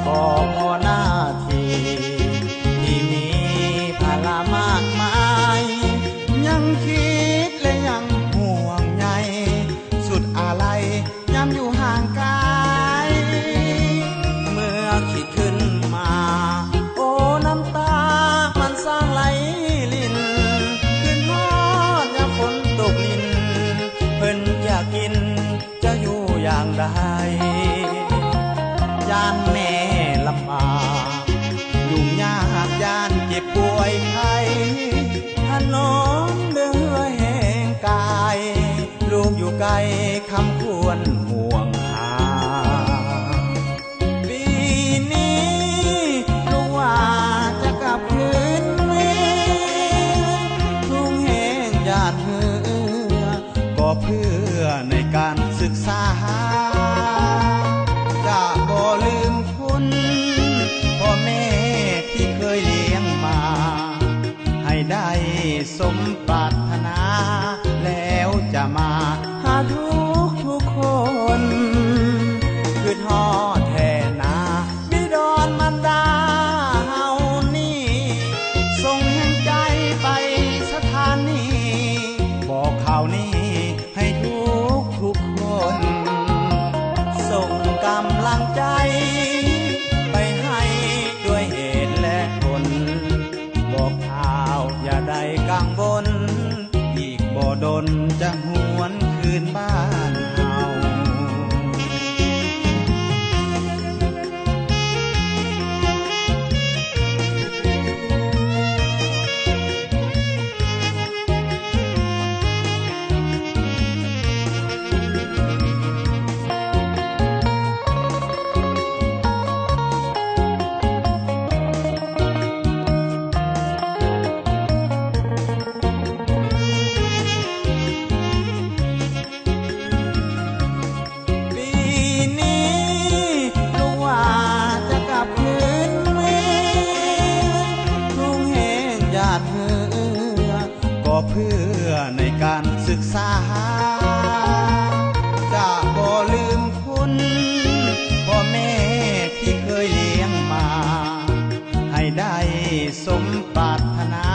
ก็พอหน้าที่ที่มีภาระมากมายยังคิดและยังห่วงใยสุดอะไรย้ำอยู่ห่างไกลเมื่อคิดขึ้นมาโอ้น้ำตามันสร้างไหลลินขึ้นฮอดยามฝนตกลินเพิ่นอยากกินจะอยู่อย่างไรย่านแม่ลำบากยุ่งยากย่านเจ็บป่วยไข้ถนนเดือแห่งกายลูกอยู่ไกลคำควรห่วงหาปีนี้ลูกว่าจะกลับคืนเมืองทุ่งแห่งญาติเหือก็เพื่อในการศึกษาจะบ่ลืมคุณพ่อแม่ที่เคยเลี้ยงมาให้ได้สมปรารถนาแล้วจะมาหาทุกคนคือทอดแทนนาบิดรมารดาเฮานี่ส่งแห่งใจไปสถานีบอกข่าวนี้ให้ทุกคนส่งกำลังใจไปให้ด้วยเหตุและผลบอกข่าวอย่าได้กังวลอีกบ่ดนจะหวนคืนบ้านเฮาเพื่อในการศึกษาจะบ่ลืมคุณพ่อแม่ที่เคยเลี้ยงมาให้ได้สมปรารถนา